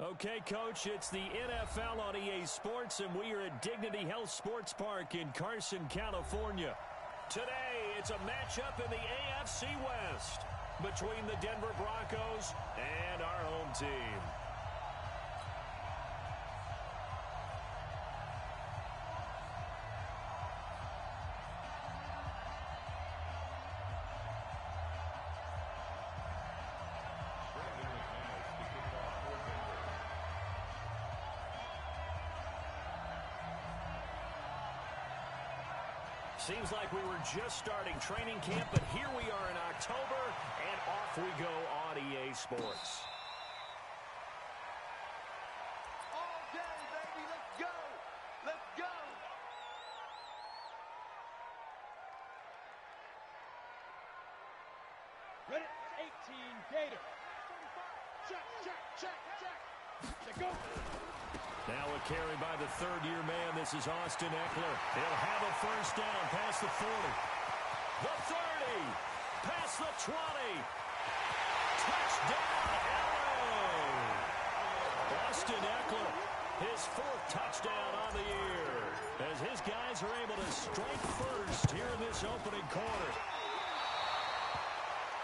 Okay, Coach, it's the NFL on EA Sports, and we are at Dignity Health Sports Park in Carson, California. Today, it's a matchup in the AFC West between the Denver Broncos and our home team. Seems like we were just starting training camp, but here we are in October, and off we go on EA Sports. All day, baby, let's go! Let's go! Ready? 18, Gator. Check, check, check, check. Check, go. Now a carry by the third-year man. This is Austin Eckler. He'll have a first down past the 40. The 30. Past the 20. Touchdown, LA! Austin Eckler, his fourth touchdown on the year, as his guys are able to strike first here in this opening quarter.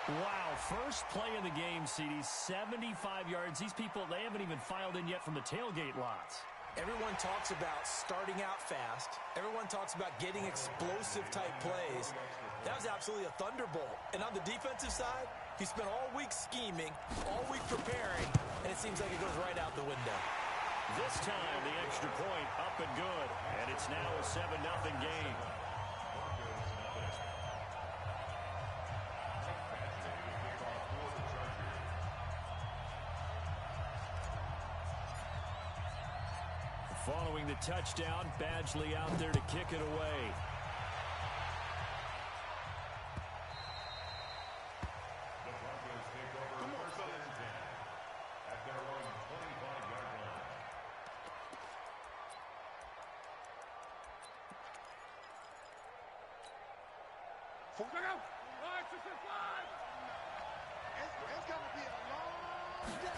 Wow, first play of the game, CD, 75 yards. These people, they haven't even filed in yet from the tailgate lots. Everyone talks about starting out fast. Everyone talks about getting explosive-type plays. That was absolutely a thunderbolt. And on the defensive side, he spent all week scheming, all week preparing, and it seems like it goes right out the window. This time, the extra point up and good, and it's now a 7-0 game. Following the touchdown, Badgley out there to kick it away. The Broncos take over first and 10 at their own 25-yard line. Look out! 5, 6, 5! It's going to be a long day.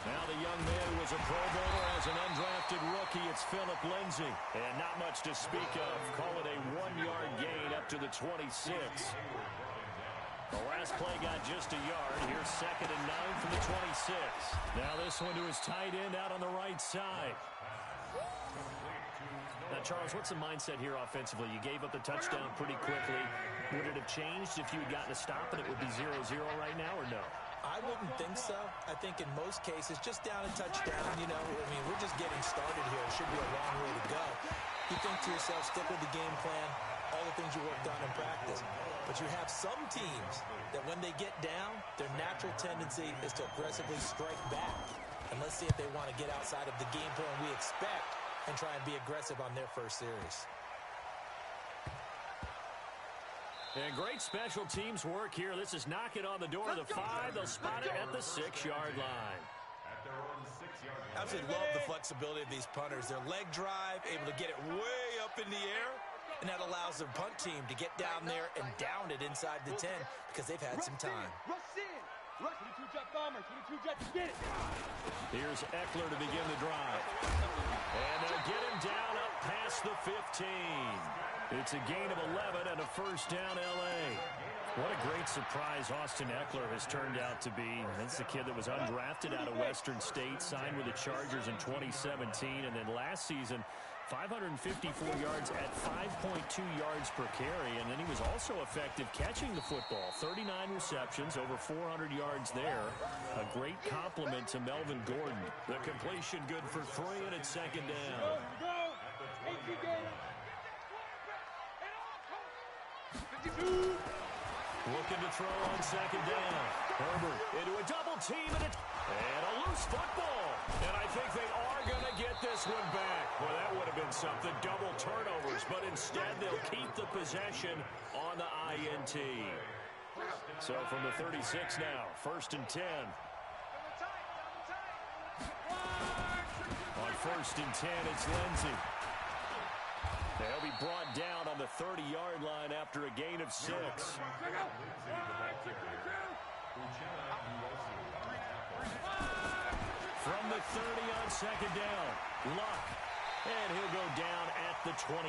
Now the young man who was a Pro Bowler as an undrafted rookie, it's Phillip Lindsay. And not much to speak of. Call it a 1-yard gain up to the 26. The last play got just a yard. Here's 2nd and 9 from the 26. Now this one to his tight end out on the right side. Now, Charles, what's the mindset here offensively? You gave up the touchdown pretty quickly. Would it have changed if you had gotten a stop and it would be 0-0 right now, or no? I wouldn't think so. I think in most cases, just down a touchdown, you know, I mean, we're just getting started here. It should be a long way to go. You think to yourself, stick with the game plan, all the things you worked on in practice. But you have some teams that when they get down, their natural tendency is to aggressively strike back. And let's see if they want to get outside of the game plan we expect and try and be aggressive on their first series. And great special teams work here. This is knocking on the door of the 5. They'll spot it at the 6-yard line. At their own 6-yard line. Absolutely love the flexibility of these punters. Their leg drive, able to get it way up in the air, and that allows the punt team to get down there and down it inside the 10 because they've had some time. Rush in! Rush 22-jet bomber, 22-jet, get it! Here's Eckler to begin the drive. And they'll get him down up past the 15. It's a gain of 11 and a first down, L.A. What a great surprise Austin Eckler has turned out to be. That's the kid that was undrafted out of Western State, signed with the Chargers in 2017, and then last season, 554 yards at 5.2 yards per carry, and then he was also effective catching the football. 39 receptions, over 400 yards there. A great compliment to Melvin Gordon. The completion good for 3, and it's 2nd down. Go! 18 games! 52! Looking to throw on 2nd down. Herbert into a double team and a loose football. And I think they are going to get this one back. Well, that would have been something. Double turnovers, but instead they'll keep the possession on the INT. So from the 36 now, 1st and 10. On 1st and 10, it's Lindsay. They'll be brought down on the 30-yard line after a gain of 6. From the 30 on second down, Luck. And he'll go down at the 28.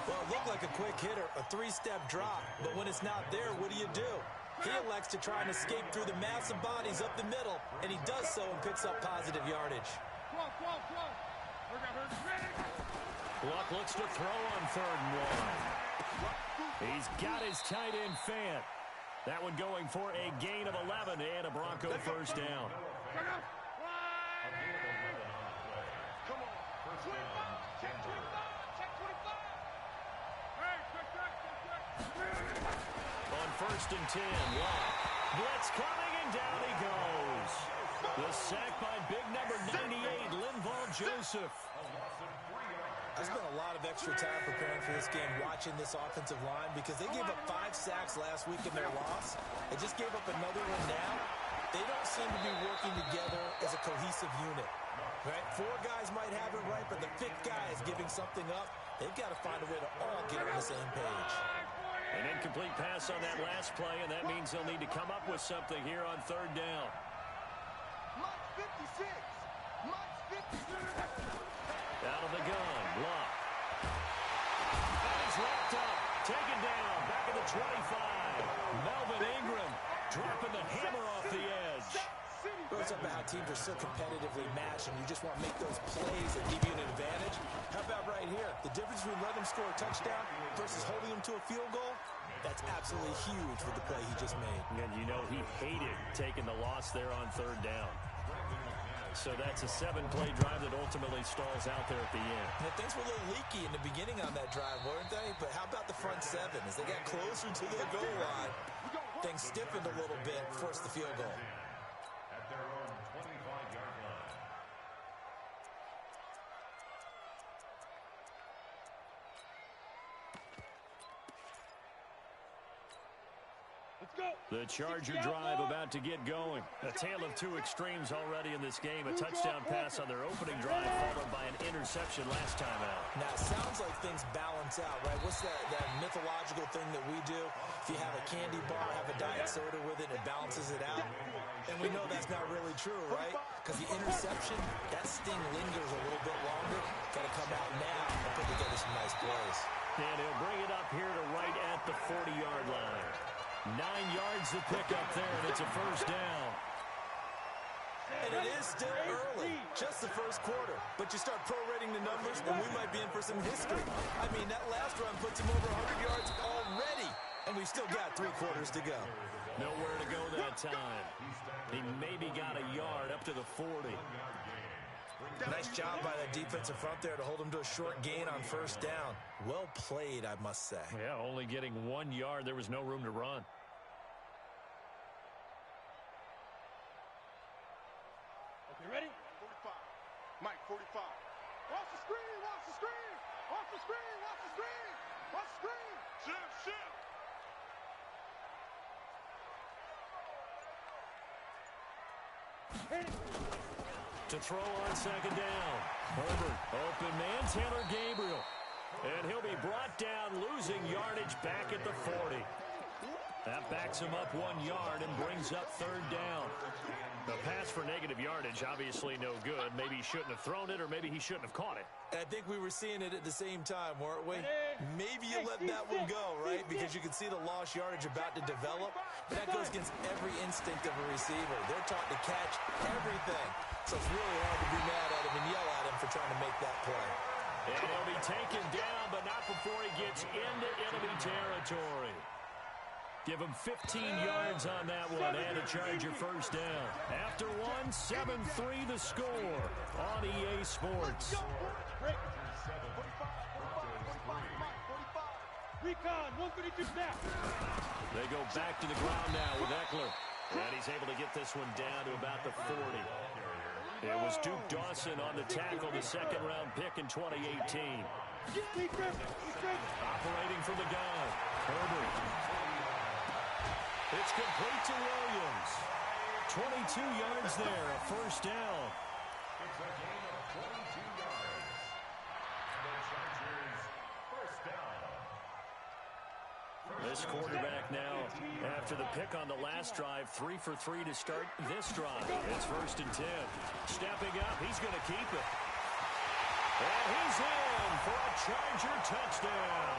Well, it looked like a quick hitter, a three-step drop. But when it's not there, what do? He elects to try and escape through the massive bodies up the middle, and he does so and picks up positive yardage. Luck looks to throw on 3rd and 1. He's got his tight end Fant. That one going for a gain of 11 and a Bronco first down. On 1st and 10, Luck. Blitz coming, and down he goes. The sack by big number 98, Linval Joseph. I spent a lot of extra time preparing for this game, watching this offensive line, because they gave up 5 sacks last week in their loss. They just gave up another one now. They don't seem to be working together as a cohesive unit. Right? 4 guys might have it right, but the 5th guy is giving something up. They've got to find a way to all get on the same page. An incomplete pass on that last play, and that means they'll need to come up with something here on 3rd down. Mike 56. Mike 56. Out of the gun, Luck. And he's wrapped up, taken down, back at the 25. Melvin Ingram dropping the hammer off the edge. Goes up how teams are so competitively matched, and you just want to make those plays that give you an advantage. How about right here? The difference between letting them score a touchdown versus holding them to a field goal, that's absolutely huge with the play he just made. And you know he hated taking the loss there on 3rd down. So that's a 7-play drive that ultimately stalls out there at the end. And things were a little leaky in the beginning on that drive, weren't they? But how about the front 7? As they got closer to the goal line, things stiffened a little bit, forced the field goal. At their own 25-yard line. Let's go. The Charger drive about to get going. A tale of 2 extremes already in this game. A touchdown pass on their opening drive, followed by an interception last time out. Now, it sounds like things balance out, right? What's that mythological thing that we do? If you have a candy bar, have a diet soda with it, it balances it out. And we know that's not really true, right? Because the interception, that sting lingers a little bit longer. Got to come out now and put together some nice plays. And he'll bring it up here to right at the 40-yard line. 9 yards to pick up there, and it's a first down. And it is still early, just the first quarter. But you start prorating the numbers, and we might be in for some history. I mean, that last run puts him over 100 yards already, and we've still got 3 quarters to go. Nowhere to go that time. He maybe got a yard up to the 40. Nice job by that defensive front there to hold him to a short gain on first down. Well played, I must say. Yeah, only getting 1 yard. There was no room to run. Okay, ready? 45. Mike 45. Watch the screen. Watch the screen. Watch the screen. Watch the screen. Watch the screen. Shift. Hit it. To throw on second down. Herbert, open man, Taylor Gabriel. And he'll be brought down, losing yardage back at the 40. That backs him up 1 yard and brings up 3rd down. The pass for negative yardage, obviously no good. Maybe he shouldn't have thrown it, or maybe he shouldn't have caught it. And I think we were seeing it at the same time, weren't we? Maybe you let that one go, right? Because you can see the lost yardage about to develop. But that goes against every instinct of a receiver. They're taught to catch everything. So it's really hard to be mad at him and yell at him for trying to make that play. And he'll be taken down, but not before he gets into enemy territory. Give him 15 yards on that one, and a Charger first down. After one, 7-3 the score on EA Sports. Recon, 132 snap. They go back to the ground now with Eckler. And he's able to get this one down to about the 40. It was Duke Dawson on the tackle, the 2nd-round pick in 2018. Operating from the gun, Herbert. It's complete to Williams. 22 yards there, a first down. It's a gain of 22 yards. And the Chargers first down. The This quarterback now, after the pick on the last drive, 3 for 3 to start this drive. It's 1st and 10. Stepping up, he's going to keep it. And he's in for a Charger touchdown.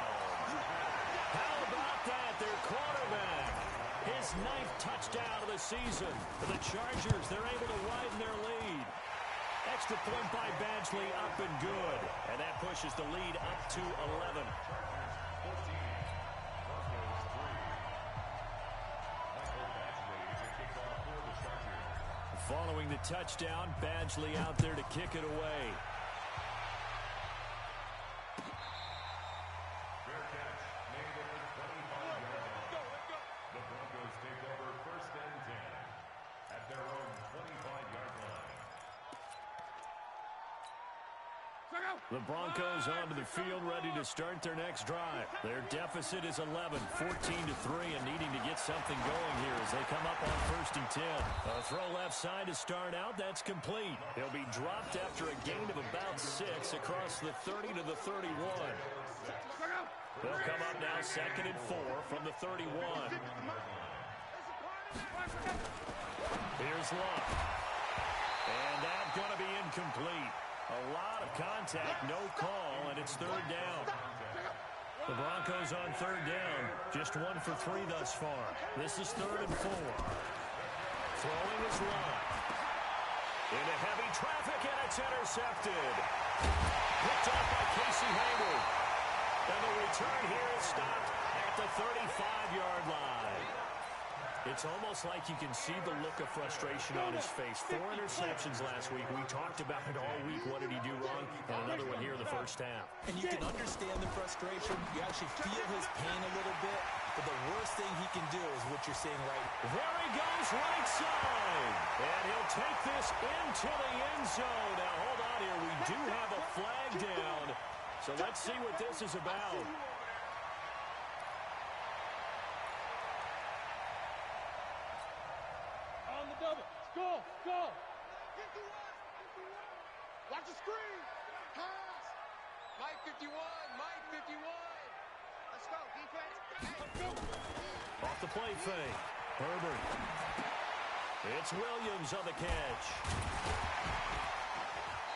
How about that? Their quarterback, his 9th touchdown of the season. For the Chargers, they're able to widen their lead. Extra point by Badgley, up and good. And that pushes the lead up to 11. Following the touchdown, Badgley out there to kick it away. Fair catch. Made at the 25-yard line. The Broncos take over 1st and 10 at their own 25-yard line. The Broncos onto the field, ready to start their next drive. Their deficit is 11, 14-3, and needing to get something going here as they come up on 1st and 10. A throw left side to start out. That's complete. He'll be dropped after a gain of about 6 across the 30 to the 31. They'll come up now 2nd and 4 from the 31. Here's Luck. And that's going to be incomplete. A lot of contact, no call, and it's 3rd down. The Broncos on 3rd down, just 1 for 3 thus far. This is 3rd and 4. Throwing is Luck. Into heavy traffic, and it's intercepted. Picked off by Casey Hayward. And the return here is stopped at the 35-yard line. It's almost like you can see the look of frustration on his face. 4 interceptions last week. We talked about it all week. What did he do wrong? And another one here in the first half. And you can understand the frustration. You actually feel his pain a little bit. But the worst thing he can do is what you're seeing right now. There he goes, right side. And he'll take this into the end zone. Now, hold on here. We do have a flag down. So let's see what this is about. Go, go. Watch the screen. Pass. Mike 51, Mike 51. Let's go, defense. Hey. Off the play fake. Herbert. It's Williams on the catch.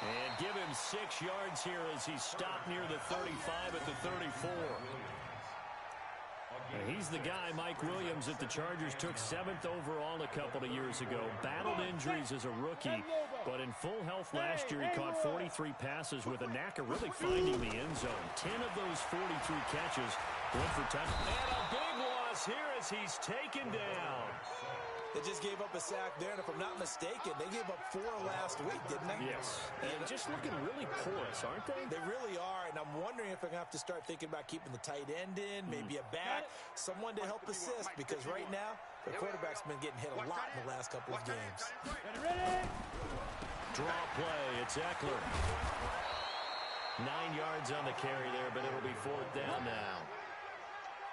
And give him 6 yards here as he's stopped near the 35 at the 34. He's the guy, Mike Williams, that the Chargers took 7th overall a couple of years ago. Battled injuries as a rookie, but in full health last year, he caught 43 passes with a knack of really finding the end zone. 10 of those 43 catches went for touchdown. And a big loss here as he's taken down. They just gave up a sack there, and if I'm not mistaken, they gave up 4 last week, didn't they? Yes, and just looking really porous, aren't they? They really are, and I'm wondering if they're going to have to start thinking about keeping the tight end in, maybe a back, someone to help assist, because right now, the quarterback's been getting hit a lot in the last couple of games. Ready? Draw play, it's Eckler. 9 yards on the carry there, but it'll be 4th down now.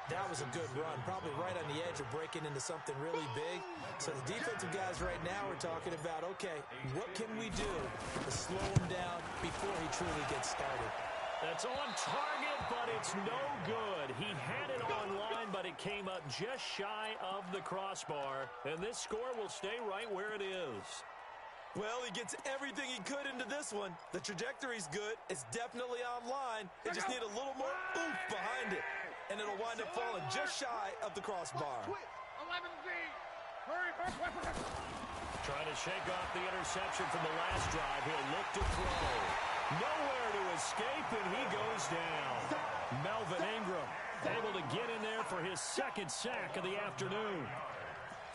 That was a good run, probably right on the edge of breaking into something really big. So the defensive guys right now are talking about, okay, what can we do to slow him down before he truly gets started? That's on target, but it's no good. He had it on line, but it came up just shy of the crossbar. And this score will stay right where it is. Well, he gets everything he could into this one. The trajectory's good. It's definitely online. They just need a little more oomph behind it. And it'll wind up falling just shy of the crossbar. 11Z. Hurry. Trying to shake off the interception from the last drive. He'll look to throw. Nowhere to escape, and he goes down. Melvin Ingram able to get in there for his 2nd sack of the afternoon.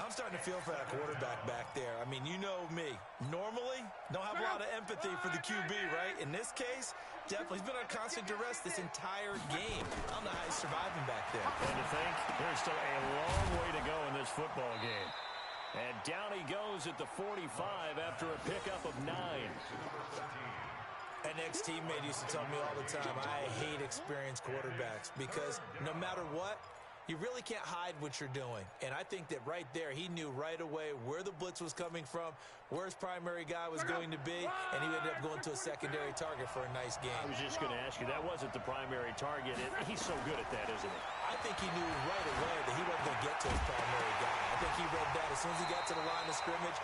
I'm starting to feel for that quarterback back there. I mean, you know me. Normally, don't have a lot of empathy for the QB, right? In this case, definitely. He's been on constant duress this entire game. I don't know how he's surviving back there. And to think, there's still a long way to go in this football game. And down he goes at the 45 after a pickup of 9. An ex-teammate used to tell me all the time, I hate experienced quarterbacks because no matter what, you really can't hide what you're doing. And I think that right there, he knew right away where the blitz was coming from, where his primary guy was going to be, and he ended up going to a secondary target for a nice game. I was just going to ask you, that wasn't the primary target. He's so good at that, isn't he? I think he knew right away that he wasn't going to get to his primary guy. I think he read that as soon as he got to the line of scrimmage,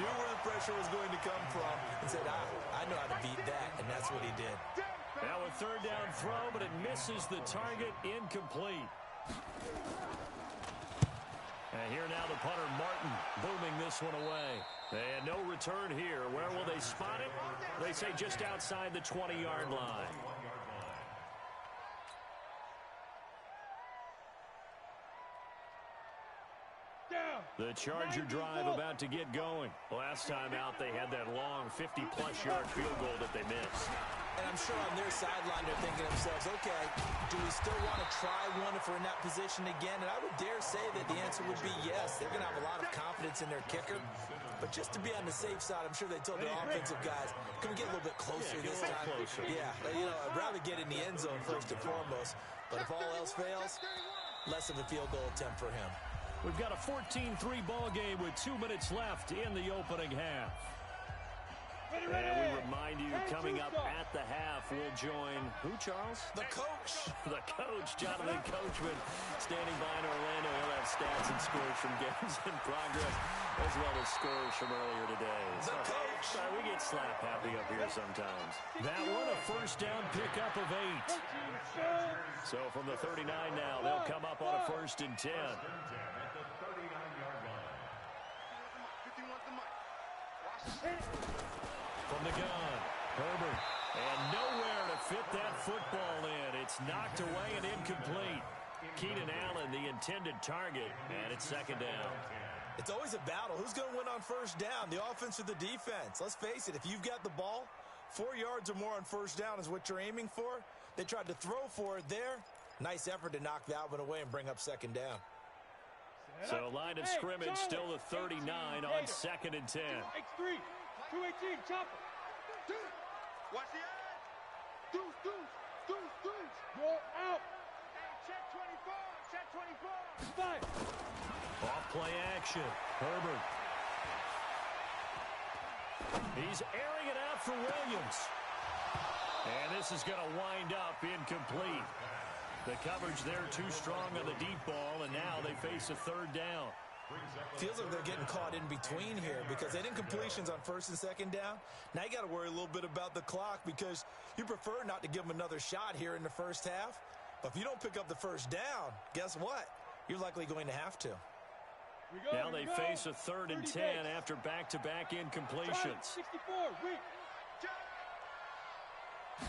knew where the pressure was going to come from, and said, I know how to beat that, and that's what he did. Now a third down throw, but it misses the target, incomplete. And here now the punter, Martin, booming this one away. And no return here. Where will they spot it? They say just outside the 20-yard line. The Charger drive about to get going. Last time out, they had that long 50-plus yard field goal that they missed. And I'm sure on their sideline they're thinking to themselves, okay, do we still want to try one if we're in that position again? And I would dare say that the answer would be yes. They're going to have a lot of confidence in their kicker. But just to be on the safe side, I'm sure they told their offensive guys, can we get a little bit closer this time? Closer. Yeah, I'd rather get in the end zone first and foremost. But if all else fails, less of a field goal attempt for him. We've got a 14-3 ball game with 2 minutes left in the opening half. And we remind you, coming up at the half, we'll join, who, Charles? The coach. The coach, Jonathan Coachman, standing by in Orlando. He'll have stats and scores from games in progress, as well as scores from earlier today. The coach. Sorry, we get slap happy up here sometimes. That one, a first down pickup of 8. So from the 39 now, they'll come up on a 1st and 10. From the gun, Herbert, and nowhere to fit that football in. It's knocked away and incomplete. Keenan Allen, the intended target, and it's 2nd down. It's always a battle. Who's going to win on 1st down, the offense or the defense? Let's face it, if you've got the ball, 4 yards or more on 1st down is what you're aiming for. They tried to throw for it there. Nice effort to knock that one away and bring up 2nd down. So line of scrimmage still the 39 on 2nd and 10. X3, 218, chopper. Watch the edge. Deuce. Roll out. Hey, check 24. Check 24. 5. Off play action. Herbert. He's airing it out for Williams. And this is going to wind up incomplete. The coverage there too strong on the deep ball, and now they face a 3rd down. Feels like they're getting caught in between here because they didn't completions on 1st and 2nd down. Now you got to worry a little bit about the clock because you prefer not to give them another shot here in the 1st half. But if you don't pick up the 1st down, guess what? You're likely going to have to. Now they face a 3rd and 10 after back-to-back incompletions. 64, weak.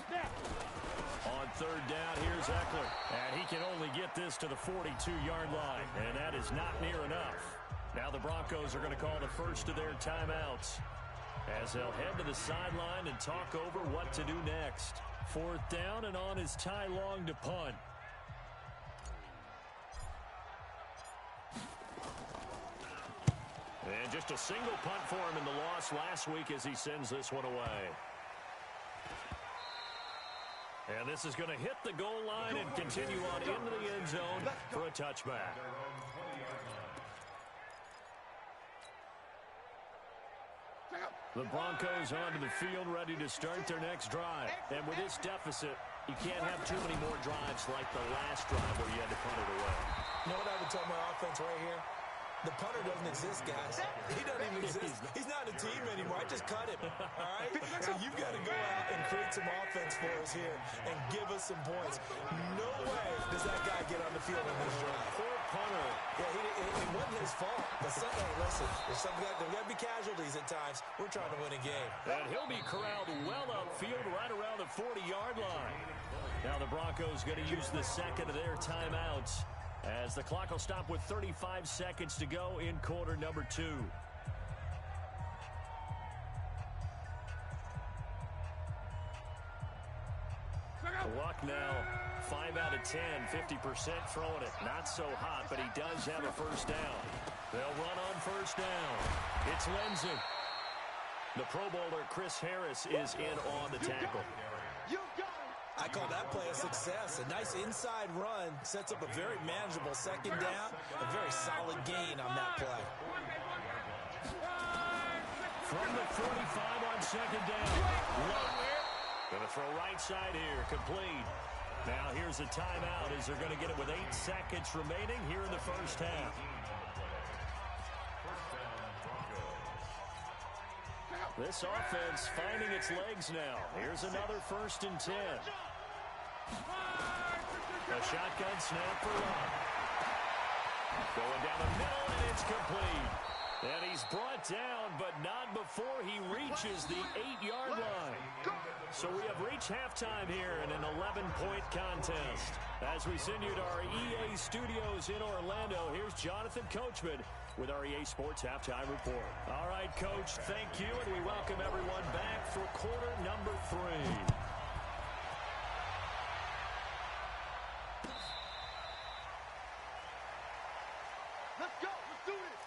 Snap. On 3rd down, here's Eckler. And he can only get this to the 42-yard line. And that is not near enough. Now the Broncos are going to call the first of their timeouts as they'll head to the sideline and talk over what to do next. 4th down, and on is Ty Long to punt. And just a single punt for him in the loss last week as he sends this one away. And this is going to hit the goal line and continue on into the end zone for a touchback. The Broncos onto the field, ready to start their next drive. And with this deficit, you can't have too many more drives like the last drive where you had to punt it away. You know what I would tell my offense right here? The punter doesn't exist, guys. He doesn't even exist. He's not a team anymore. I just cut him, all right? So you've got to go out and create some offense for us here and give us some points. No way does that guy get on the field in this drive. Poor punter. Yeah, it wasn't his fault. But hey, listen, there's got to be casualties at times. We're trying to win a game. And he'll be corralled well upfield right around the 40-yard line. Now the Broncos going to use the 2nd of their timeouts, as the clock will stop with 35 seconds to go in quarter number 2. Luck now, 5 out of 10, 50% throwing it. Not so hot, but he does have a 1st down. They'll run on 1st down. It's Lindsey. The Pro Bowler Chris Harris is in on the tackle. You got it. I call that play a success. A nice inside run sets up a very manageable second down, a very solid gain on that play. From the 45 on second down. Going to throw right side here, complete. Now here's a timeout as they're going to get it with 8 seconds remaining here in the first half. This offense finding its legs now. Here's another 1st and 10. A shotgun snap for Love. Going down the middle, and it's complete. And he's brought down, but not before he reaches the 8-yard line. So we have reached halftime here in an 11-point contest. As we send you to our EA studios in Orlando, here's Jonathan Coachman with our EA Sports Halftime Report. All right, Coach, thank you, and we welcome everyone back for quarter number 3. Let's go. Let's do this.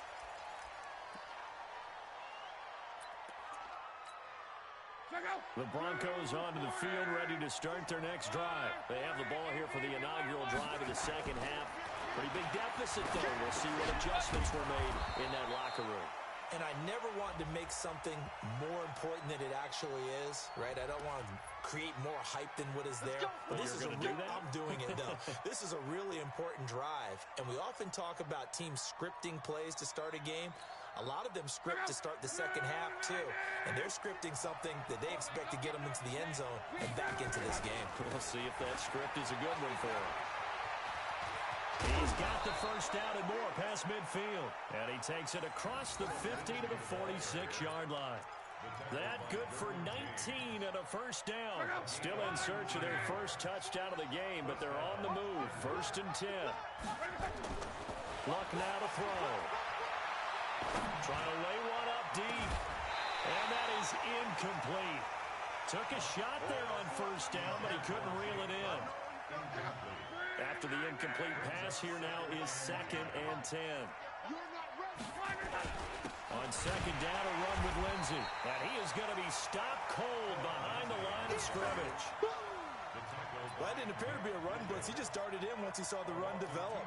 The Broncos onto the field, ready to start their next drive. They have the ball here for the inaugural drive of the second half. Pretty big deficit, though. We'll see what adjustments were made in that locker room. And I never want to make something more important than it actually is, right? I don't want to create more hype than what is there. But this is I'm doing it, though. This is a really important drive. And we often talk about teams scripting plays to start a game. A lot of them script to start the second half, too. And they're scripting something that they expect to get them into the end zone and back into this game. We'll see if that script is a good one for him. He's got the first down and more past midfield. And he takes it across the 50 to the 46-yard line. That good for 19 and a first down. Still in search of their first touchdown of the game, but they're on the move. 1st and 10. Luck now to throw. Trying to lay one up deep. And that is incomplete. Took a shot there on first down, but he couldn't reel it in. After the incomplete pass, here now is 2nd and 10. On second down, a run with Lindsey. And he is going to be stopped cold behind the line of scrimmage. Well, that didn't appear to be a run blitz. He just darted in once he saw the run develop.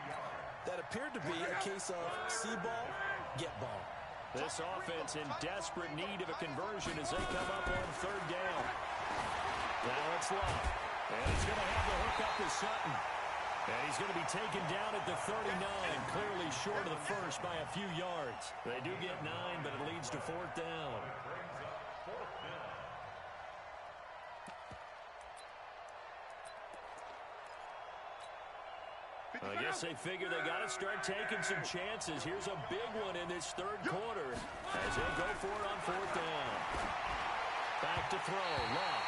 That appeared to be a case of see ball, get ball. This offense in desperate need of a conversion as they come up on 3rd down. Now it's Love. And he's going to have the hook up to Sutton. And he's going to be taken down at the 39, clearly short of the first by a few yards. They do get 9, but it leads to 4th down. I guess they figure they got to start taking some chances. Here's a big one in this 3rd quarter as he'll go for it on 4th down. Back to throw, Love.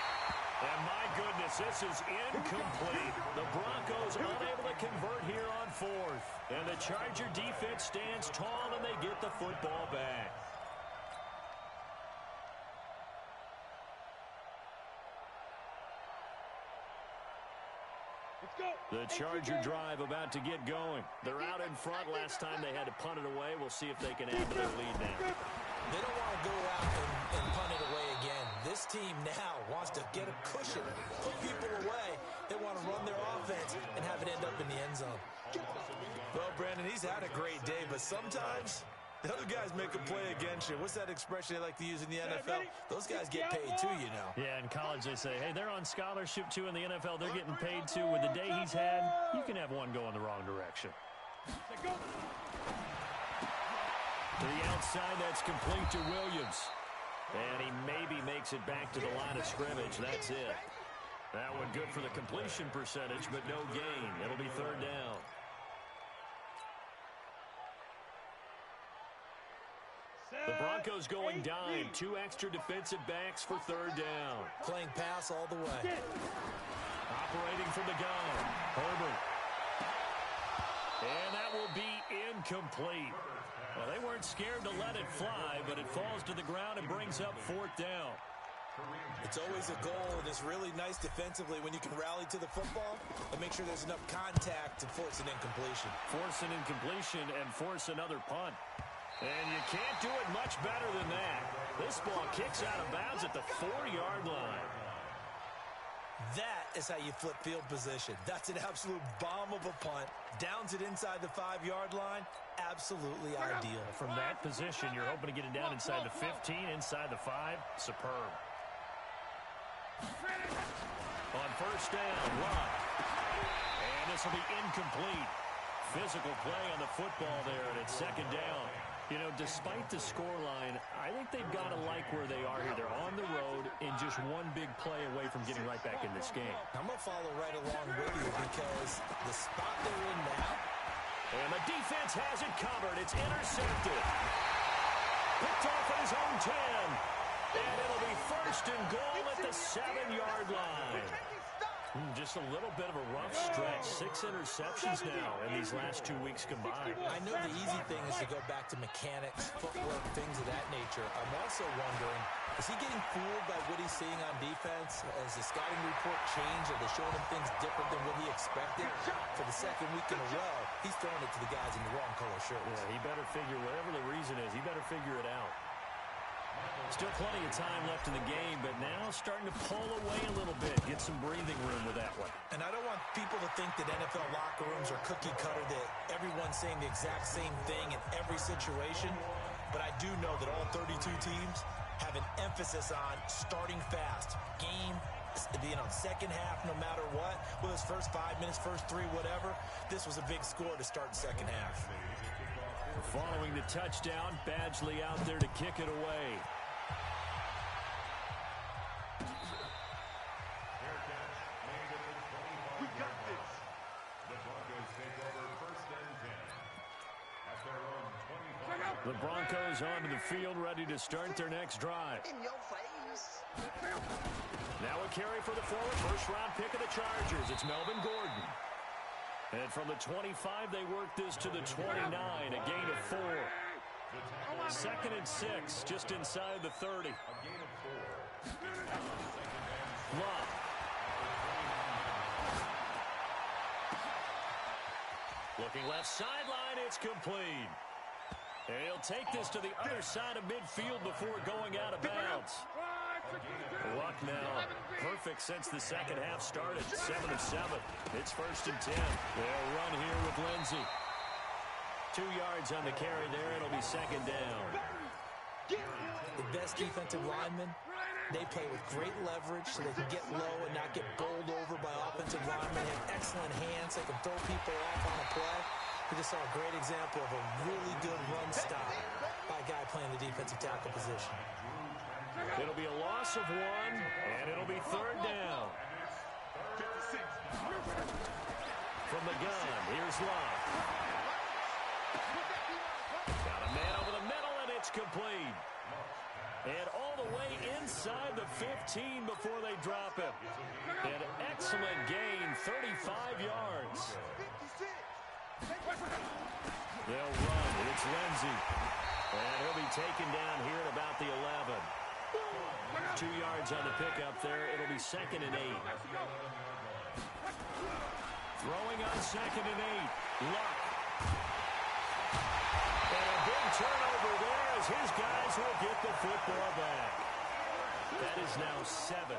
And my goodness, this is incomplete. The Broncos unable to convert here on 4th. And the Charger defense stands tall and they get the football back. The Charger drive about to get going. They're out in front. Last time they had to punt it away. We'll see if they can add to their lead now. They don't want to go out and punt it away again. This team now wants to get a cushion, put people away. They want to run their offense and have it end up in the end zone. Well, Brandon, he's had a great day, but sometimes the other guys make a play against you. What's that expression they like to use in the NFL? Those guys get paid too, you know. Yeah, in college they say, hey, they're on scholarship too. In the NFL, they're getting paid too. With the day he's had, you can have one go in the wrong direction. To the outside, that's complete to Williams. And he maybe makes it back to the line of scrimmage. That's it. That one good for the completion percentage, but no gain. It'll be 3rd down. The Broncos going dime. 2 extra defensive backs for 3rd down. Playing pass all the way. Operating from the gun. Herbert. And that will be incomplete. Well, they weren't scared to let it fly, but it falls to the ground and brings up 4th down. It's always a goal, and it's really nice defensively when you can rally to the football and make sure there's enough contact to force an incompletion. Force an incompletion and force another punt. And you can't do it much better than that. This ball kicks out of bounds at the 4-yard line. That is how you flip field position. That's an absolute bomb of a punt. Downs it inside the 5-yard line. Absolutely ideal. From that position, you're hoping to get it down inside the 15, inside the 5. Superb. On first down, Luck. And this will be incomplete. Physical play on the football there, and it's second down. You know, despite the scoreline, I think they've got to like where they are here. They're on the road and just one big play away from getting right back in this game. I'm going to follow right along with you because the spot they're in now. And the defense has it covered. It's intercepted. Picked off at his own 10. And it'll be first and goal at the 7-yard line. Just a little bit of a rough stretch. 6 interceptions now in these last 2 weeks combined. I know the easy thing is to go back to mechanics, footwork, things of that nature. I'm also wondering, is he getting fooled by what he's seeing on defense? Has the scouting report changed? Are they showing him things different than what he expected? For the second week in a row, he's throwing it to the guys in the wrong color shirts. Yeah, he better figure, whatever the reason is, he better figure it out. Still plenty of time left in the game, but now starting to pull away a little bit. Get some breathing room with that one. And I don't want people to think that NFL locker rooms are cookie cutter, that everyone's saying the exact same thing in every situation. But I do know that all 32 teams have an emphasis on starting fast. Game, second half, no matter what. Whether it's first 5 minutes, first 3, whatever. This was a big score to start the second half. Following the touchdown, Badgley out there to kick it away. We got this. The Broncos take over first and 10 at their own 25. The Broncos onto the field, ready to start their next drive. In your face. Now a carry for the forward first-round pick of the Chargers. It's Melvin Gordon. And from the 25, they work this to the 29, a gain of 4. Second and 6, just inside the 30. Love. Looking left sideline, it's complete. And he'll take this to the other side of midfield before going out of bounds. Luck now perfect since the second half started. 7 of 7. It's first and 10. They'll run here with Lindsey. 2 yards on the carry there. It'll be second down. The best defensive linemen, they play with great leverage so they can get low and not get bowled over by offensive linemen. They have excellent hands. They can throw people off on a play. We just saw a great example of a really good run stop by a guy playing the defensive tackle position. It'll be a loss of 1, and it'll be third down. From the gun, here's Love. Got a man over the middle, and it's complete. And all the way inside the 15 before they drop him. An excellent gain, 35 yards. They'll run. It's Lindsey. And he'll be taken down here at about the 11. 2 yards on the pickup there. It'll be second and 8. Throwing on second and 8. Luck. And a big turnover there as his guys will get the football back. That is now 7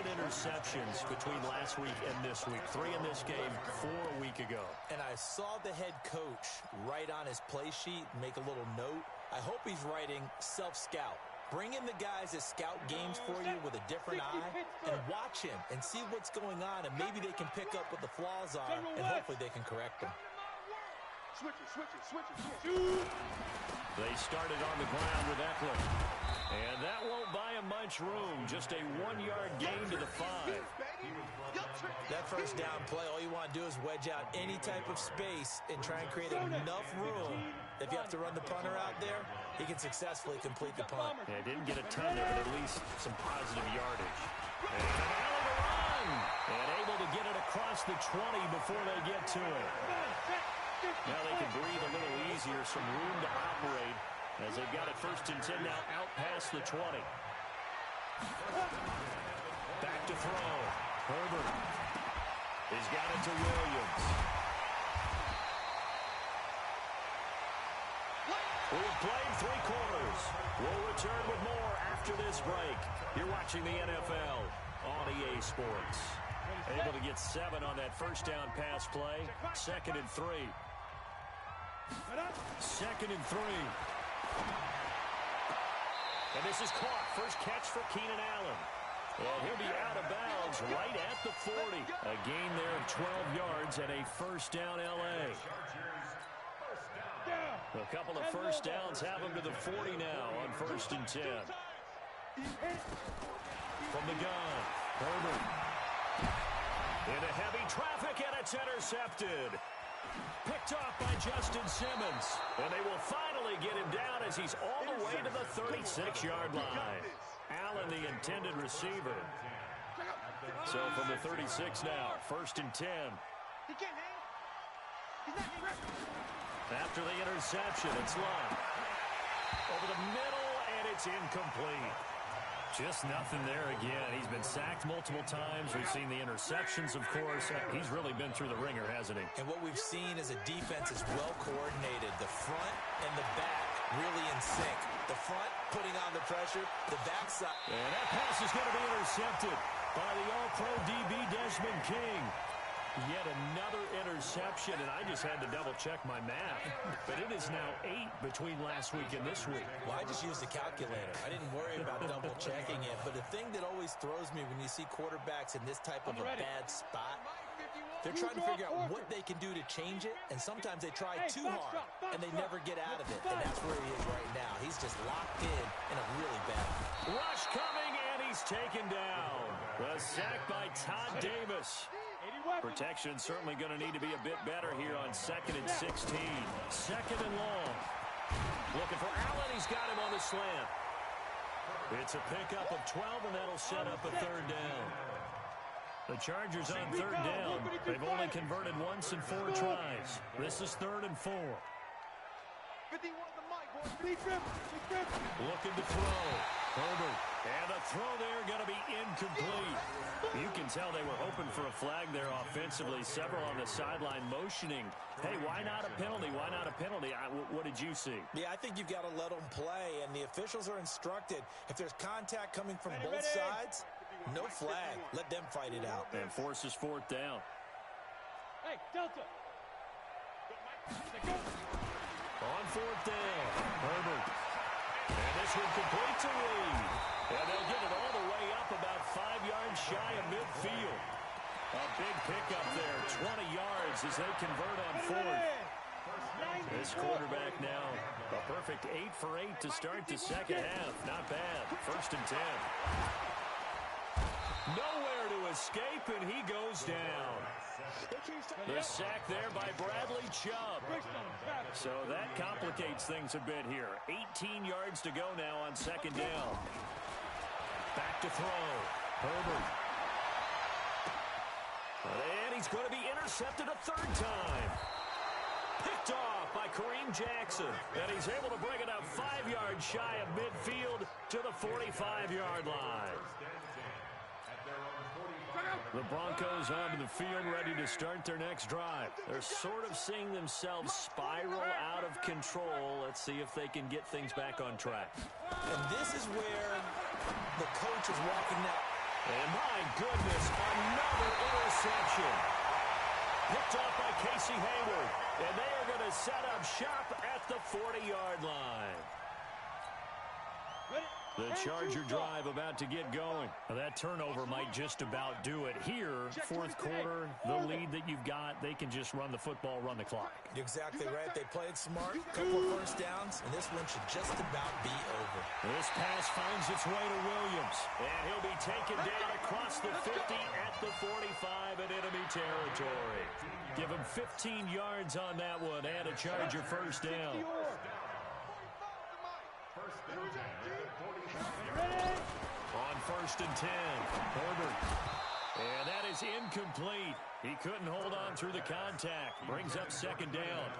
interceptions between last week and this week. 3 in this game, 4 a week ago. And I saw the head coach write on his play sheet, make a little note. I hope he's writing self-scout. Bring in the guys that scout games for you with a different eye and watch him and see what's going on, and maybe they can pick up what the flaws are, and hopefully they can correct them. Switch it. They started on the ground with Eckler. And that won't buy him much room. Just a 1-yard gain to the 5. That first down play, all you want to do is wedge out any type of space and try and create enough room. If you have to run the punter out there, he can successfully complete the punt. Yeah, didn't get a ton there, but at least some positive yardage. And a hell of a run! And able to get it across the 20 before they get to it. Now they can breathe a little easier, some room to operate as they've got it first and 10 now out past the 20. Back to throw. Herbert. He's got it to Williams. We've played 3 quarters. We'll return with more after this break. You're watching the NFL on EA Sports. Able to get 7 on that first down pass play. 2nd and 3. 2nd and 3. And this is caught. First catch for Keenan Allen. And he'll be out of bounds right at the 40. A gain there of 12 yards and a first down L.A. A couple of first downs have him to the 40 now on 1st and 10. From the gun, Herbert. Into heavy traffic, and it's intercepted. Picked off by Justin Simmons. And they will finally get him down as he's all the way to the 36-yard line. Allen, the intended receiver. So from the 36 now, 1st and 10. After the interception, it's Lund. Over the middle, and it's incomplete. Just nothing there again. He's been sacked multiple times. We've seen the interceptions, of course. He's really been through the ringer, hasn't he? And what we've seen is a defense is well coordinated. The front and the back really in sync. The front putting on the pressure, the backside. And that pass is going to be intercepted by the All-Pro DB Desmond King. Yet another interception, and I just had to double-check my math. But it is now 8 between last week and this week. Well, I just used a calculator. I didn't worry about double-checking it. But the thing that always throws me when you see quarterbacks in this type of a bad spot, they're trying to figure out what they can do to change it, and sometimes they try too hard, and they never get out of it. And that's where he is right now. He's just locked in a really bad rush coming, and he's taken down. The sack by Todd Davis. Protection certainly going to need to be a bit better here on 2nd and 16. 2nd and long. Looking for Allen. He's got him on the slant. It's a pickup of 12, and that'll set up a 3rd down. The Chargers on 3rd down. They've only converted once in 4 tries. This is 3rd and 4. Looking to throw. Herbert. And the throw there going to be incomplete. You can tell they were hoping for a flag there offensively. Several on the sideline motioning. Hey, why not a penalty? Why not a penalty? What did you see? Yeah, I think you've got to let them play, and the officials are instructed. If there's contact coming from both sides, no flag. Let them fight it out. And forces 4th down. Hey, Delta. On 4th down, Herbert. And this one complete to Reed. And they'll get it all the way up about 5 yards shy of midfield. A big pickup there, 20 yards as they convert on 4th. This quarterback now, a perfect 8 for 8 to start the 2nd half. Not bad. 1st and 10. Nowhere to escape, and he goes down. The sack there by Bradley Chubb. So that complicates things a bit here. 18 yards to go now on 2nd down. Back to throw. Herbert. And he's going to be intercepted a 3rd time. Picked off by Kareem Jackson. And he's able to bring it up 5 yards shy of midfield to the 45-yard line. The Broncos onto the field, ready to start their next drive. They're sort of seeing themselves spiral out of control. Let's see if they can get things back on track. And this is where the coach is walking that. And my goodness, another interception. Picked off by Casey Hayward. And they are going to set up shop at the 40-yard line. The Charger drive about to get going. Now that turnover might just about do it. Here, 4th quarter, the lead that you've got, they can just run the football, run the clock. You're exactly right. They played smart, couple of first downs, and this one should just about be over. This pass finds its way to Williams, and he'll be taken down across the 50 at the 45 in enemy territory. Give him 15 yards on that one and a Charger first down. On 1st and 10, Herbert. And that is incomplete. He couldn't hold on through the contact. Brings up 2nd down.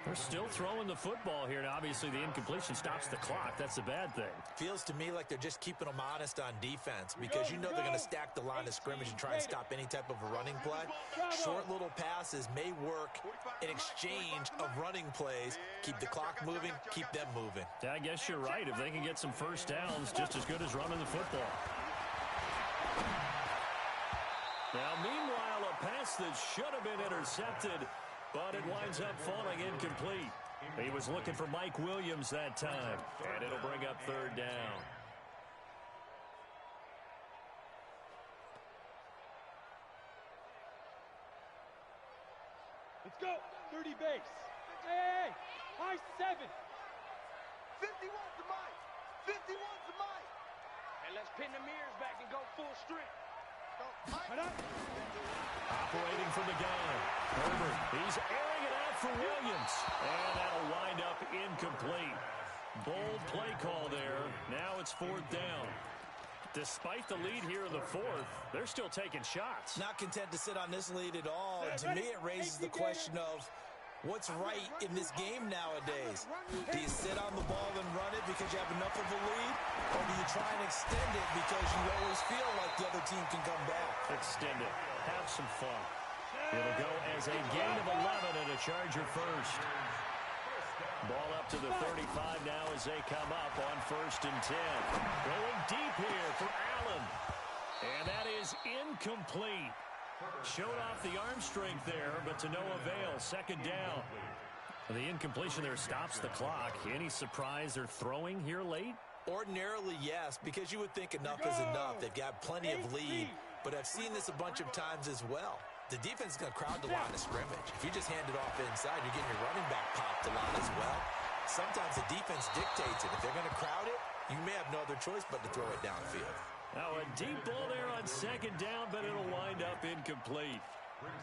They're still throwing the football here. Now, obviously, the incompletion stops the clock. That's the bad thing. Feels to me like they're just keeping them honest on defense because you know they're going to stack the line of scrimmage and try and stop any type of a running play. Short little passes may work in exchange of running plays. Keep the clock moving, keep them moving. Yeah, I guess you're right. If they can get some first downs, just as good as running the football. Now, meanwhile, a pass that should have been intercepted, but it winds up falling incomplete. He was looking for Mike Williams that time, and it'll bring up third down. Let's go. 30 base. Hey, high 7. 51's the Mike. 51's the Mike. And let's pin the mirrors back and go full strength. Operating from the gun. Herbert, he's airing it out for Williams. And that'll wind up incomplete. Bold play call there. Now it's fourth down. Despite the lead here in the fourth, they're still taking shots. Not content to sit on this lead at all. And to me, it raises the question of what's right in this game nowadays. Do you sit on the ball and run it because you have enough of a lead? Or do you try and extend it because you always feel like the other team can come back? Extend it. Have some fun. It'll go as a gain of 11 and a Charger first. Ball up to the 35 now as they come up on 1st and 10. Going deep here for Allen. And that is incomplete. Showed off the arm strength there, but to no avail. 2nd down. The incompletion there stops the clock. Any surprise they're throwing here late? Ordinarily, yes, because you would think enough is enough. They've got plenty of lead, but I've seen this a bunch of times as well. The defense is going to crowd the line of scrimmage. If you just hand it off inside, you're getting your running back popped a lot as well. Sometimes the defense dictates it. If they're going to crowd it, you may have no other choice but to throw it downfield. Now a deep ball there on 2nd down, but it'll wind up incomplete.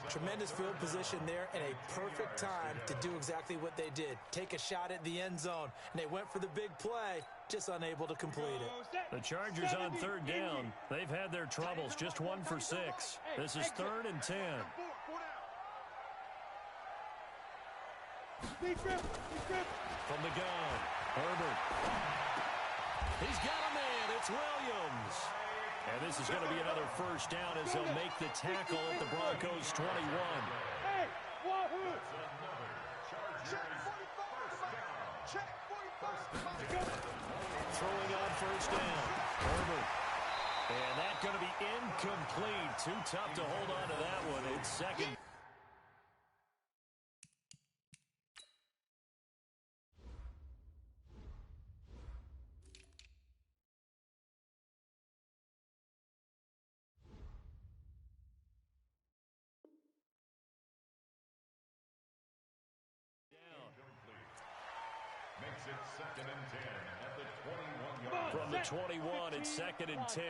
Tremendous field position there and a perfect time to do exactly what they did. Take a shot at the end zone, and they went for the big play, just unable to complete it. The Chargers on 3rd down. They've had their troubles, just 1 for 6. This is 3rd and 10. From the gun, Herbert. He's got a man. It's Williams. And this is going to be another 1st down as they'll make the tackle at the Broncos 21. Hey, wahoo! Throwing on 1st down. Herbert. And that's going to be incomplete. Too tough to hold on to that one. It's 2nd. Makes it 2nd and 10 at the 21-yard. From the 21, it's 2nd and 10.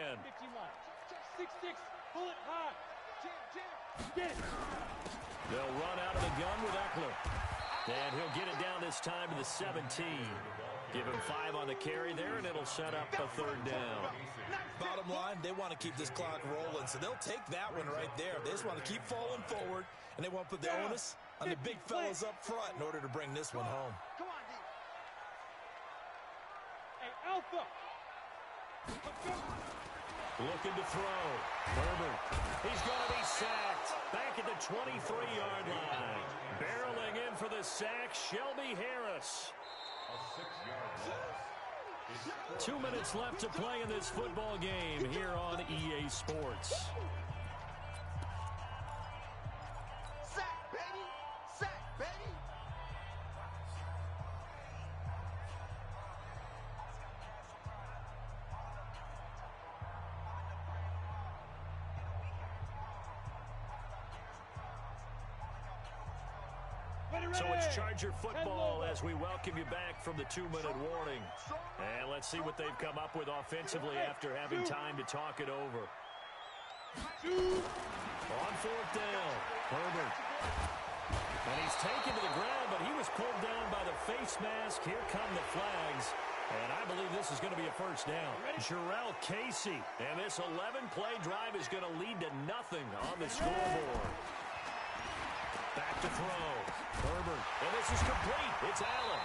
6-6, pull it high. Get it. They'll run out of the gun with Eckler. And he'll get it down this time to the 17. Give him 5 on the carry there, and it'll set up a 3rd down. Bottom line, they want to keep this clock rolling, so they'll take that one right there. They just want to keep falling forward, and they want to put the onus on the big fellas up front in order to bring this one home. Come on, D. Hey, Alpha. Looking to throw. Herbert. He's going to be sacked. Back at the 23-yard line. Barreling in for the sack, Shelby Harris. A 6-yard loss. 2 minutes left to play in this football game here on EA Sports. Sack, baby. Sack, baby. So it's Charger football as we welcome you back from the 2-minute warning. And let's see what they've come up with offensively after having time to talk it over. On 4th down, Herbert. And he's taken to the ground, but he was pulled down by the face mask. Here come the flags. And I believe this is going to be a 1st down. Jarrell Casey. And this 11-play drive is going to lead to nothing on the scoreboard. Back to throw. Herbert. And this is complete. It's Allen.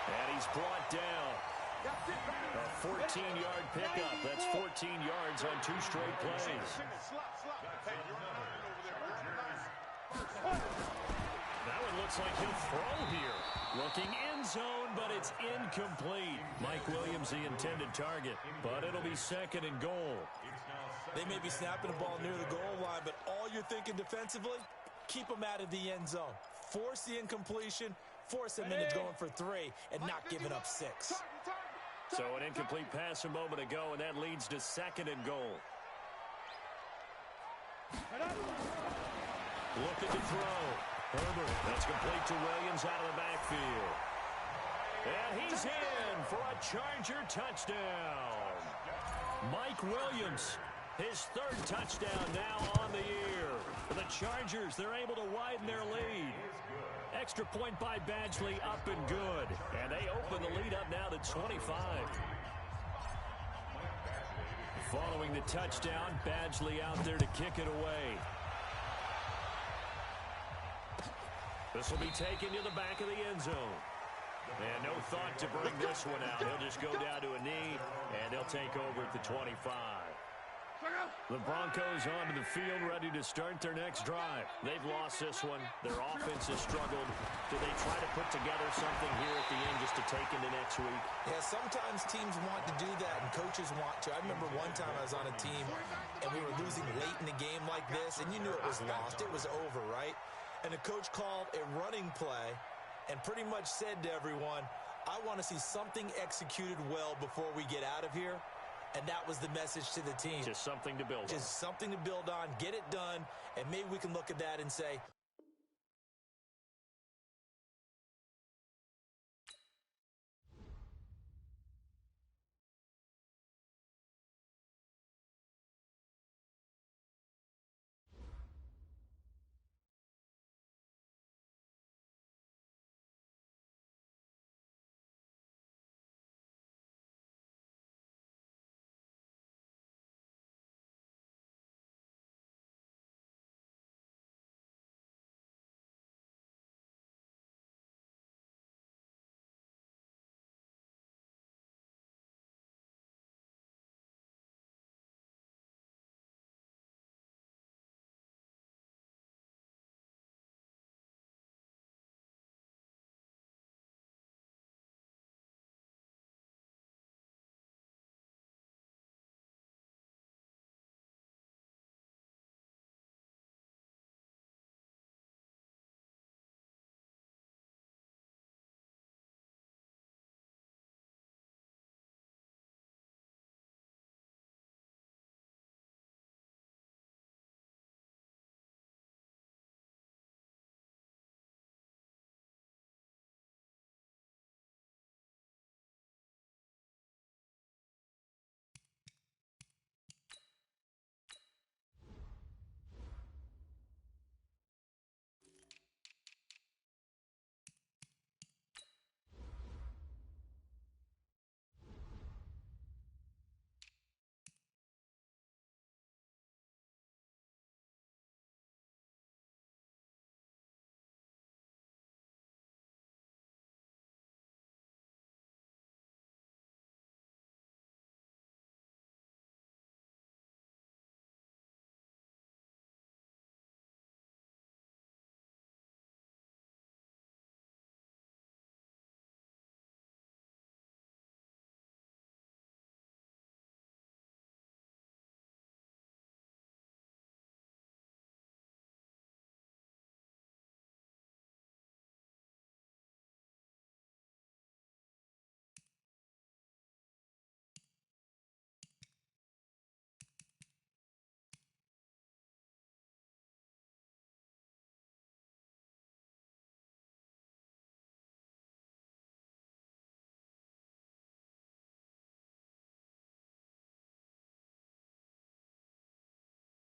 And he's brought down. A 14-yard pickup. That's 14 yards on 2 straight plays. That one looks like he'll throw here. Looking end zone, but it's incomplete. Mike Williams, the intended target. But it'll be 2nd and goal. It's now They may be snapping the ball near the goal line, but all you're thinking defensively, keep them out of the end zone. Force the incompletion, force them into going for 3, and not giving up 6. So an incomplete pass a moment ago, and that leads to 2nd and goal. Looking to throw. Herbert, that's complete to Williams out of the backfield. And he's in for a Charger touchdown. Mike Williams, his 3rd touchdown now on the year. For the Chargers, they're able to widen their lead. Extra point by Badgley, up and good. And they open the lead up now to 25. Following the touchdown, Badgley out there to kick it away. This will be taken to the back of the end zone. And no thought to bring this one out. He'll just go down to a knee, and they'll take over at the 25. The Broncos onto the field, ready to start their next drive. They've lost this one. Their offense has struggled. Do they try to put together something here at the end just to take into next week? Yeah, sometimes teams want to do that, and coaches want to. I remember one time I was on a team, and we were losing late in the game like this, and you knew it was lost. It was over, right? And the coach called a running play and pretty much said to everyone, I want to see something executed well before we get out of here. And that was the message to the team. Just something to build on. Just something to build on, get it done, and maybe we can look at that and say,